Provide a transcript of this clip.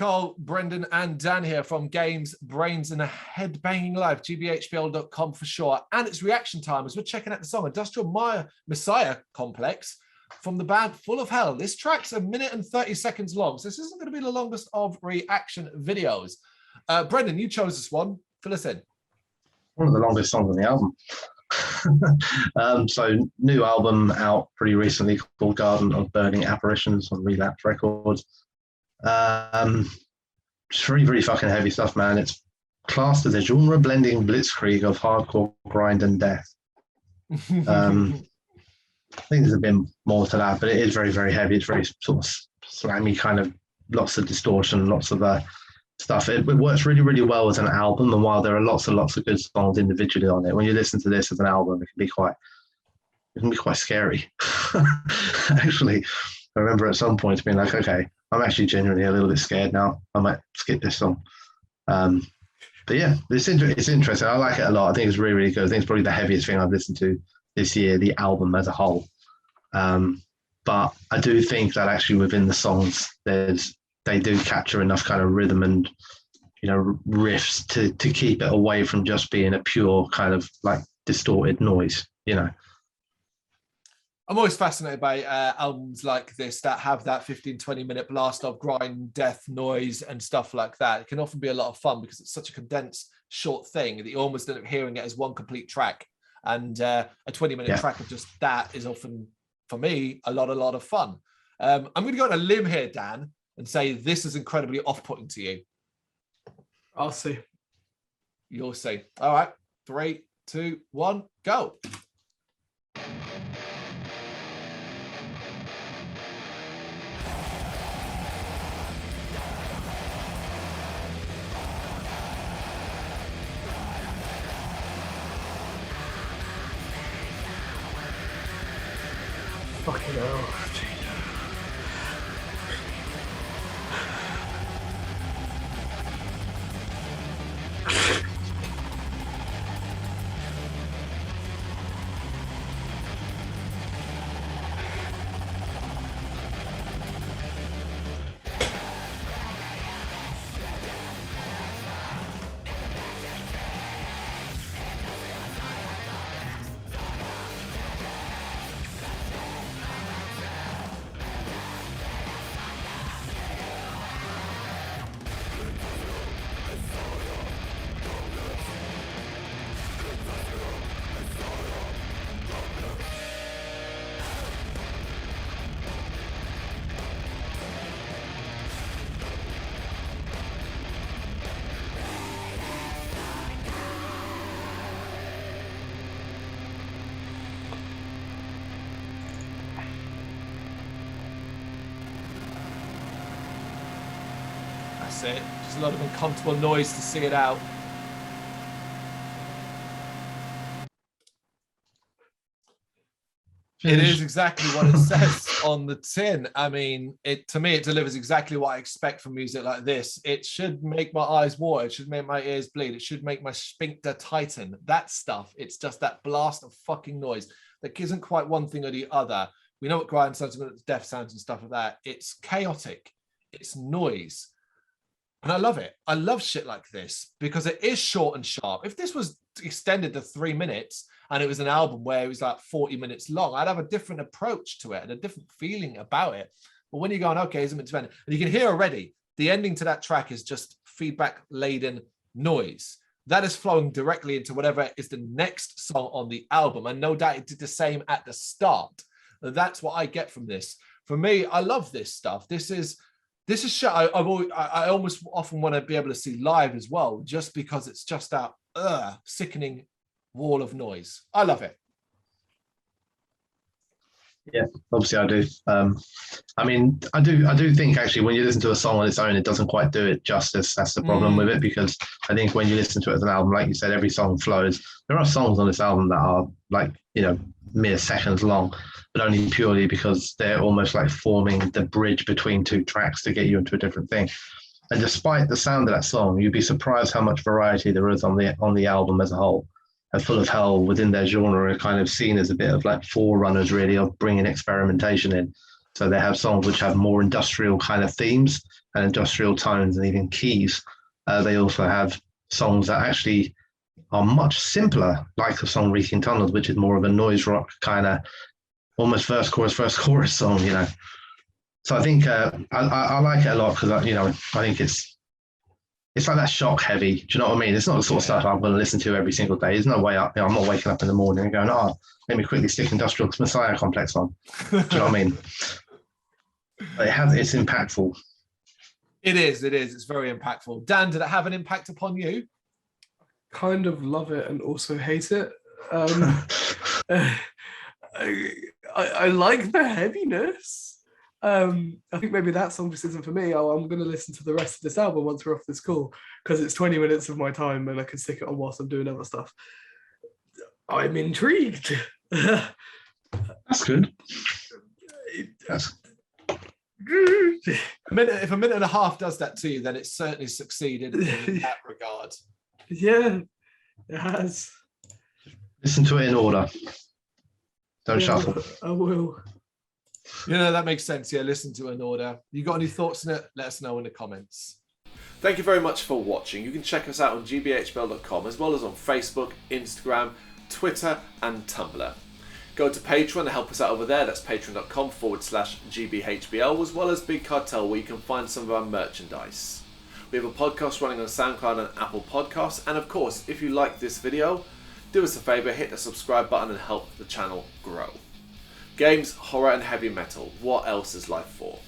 Cole, Brendan, and Dan here from Games, Brains, and a Head-Banging Life, gbhbl.com for sure. And it's reaction time as we're checking out the song Industrial Messiah Complex from the band Full of Hell. This track's 1 minute and 30 seconds long, so this isn't going to be the longest of reaction videos. Brendan, you chose this one. Fill us in. One of the longest songs on the album. So new album out pretty recently called Garden of Burning Apparitions on Relapse Records. It's really fucking heavy stuff, man. It's classed as a genre blending blitzkrieg of hardcore grind and death. I think there's a bit more to that, but it is very heavy. It's very sort of slammy, kind of lots of distortion, lots of stuff. It works really well as an album, and while there are lots and lots of good songs individually on it, when you listen to this as an album, it can be quite scary. Actually, I remember at some point being like, okay, I'm actually genuinely a little bit scared now. I might skip this song. But yeah, it's interesting. I like it a lot. I think it's really good. I think it's probably the heaviest thing I've listened to this year, the album as a whole. But I do think that actually within the songs, they do capture enough kind of rhythm and, you know, riffs to keep it away from just being a pure kind of like distorted noise, you know. I'm always fascinated by albums like this that have that 15-20 minute blast of grind, death, noise and stuff like that. It can often be a lot of fun because it's such a condensed short thing that you almost end up hearing it as one complete track. And a 20-minute track of just that is often, for me, a lot of fun. I'm going to go on a limb here, Dan, and say this is incredibly off-putting to you. I'll see. You'll see. All right, 3, 2, 1, go. Fucking hell. That's it. Just a lot of uncomfortable noise to see it out. It is exactly what it says on the tin. I mean, to me, it delivers exactly what I expect from music like this. It should make my eyes water. It should make my ears bleed. It should make my sphincter tighten. That stuff. It's just that blast of fucking noise that isn't quite one thing or the other. We know what grind sounds, death sounds and stuff like that. It's chaotic. It's noise. And I love it. I love shit like this because it is short and sharp. If this was extended to 3 minutes and it was an album where it was like 40 minutes long, I'd have a different approach to it and a different feeling about it. But when you're going, okay, isn't it and you can hear already the ending to that track is just feedback-laden noise. That is flowing directly into whatever is the next song on the album. And no doubt it did the same at the start. And that's what I get from this. For me, I love this stuff. This is shit I almost often want to be able to see live as well, just because it's just that sickening wall of noise. I love it. Yeah, obviously I do. I mean, I do think actually when you listen to a song on its own, it doesn't quite do it justice. That's the problem with it, because I think when you listen to it as an album, like you said, every song flows. There are songs on this album that are like, you know, mere seconds long, but only purely because they're almost like forming the bridge between two tracks to get you into a different thing. And despite the sound of that song, you'd be surprised how much variety there is on the album as a whole. And Full of Hell within their genre are kind of seen as a bit of like forerunners really of bringing experimentation in. So they have songs which have more industrial kind of themes and industrial tones and even keys. They also have songs that actually are much simpler, like the song Reeking Tunnels, which is more of a noise rock kind of almost first chorus song, you know. So I think I like it a lot because, I think it's like that shock heavy. Do you know what I mean? It's not the sort of stuff I'm going to listen to every single day. There's no way I'm not waking up in the morning and going, let me quickly stick Industrial Messiah Complex on. Do you know what I mean? But it's impactful. It is. It's very impactful. Dan, did it have an impact upon you? Kind of love it and also hate it. I like the heaviness. I think maybe that song just isn't for me. I'm going to listen to the rest of this album once we're off this call because it's 20 minutes of my time and I can stick it on whilst I'm doing other stuff. I'm intrigued. That's good. If a minute and a half does that to you, then it's certainly succeeded in that regard. Yeah, it has. Listen to it in order. Don't shuffle. I will. That makes sense. Yeah, listen to it in order. You got any thoughts on it? Let us know in the comments. Thank you very much for watching. You can check us out on gbhbl.com as well as on Facebook, Instagram, Twitter and Tumblr. Go to Patreon and help us out over there. That's patreon.com/gbhbl, as well as Big Cartel, where you can find some of our merchandise. We have a podcast running on SoundCloud and Apple Podcasts. And of course, if you like this video, do us a favour, hit the subscribe button and help the channel grow. Games, horror and heavy metal. What else is life for?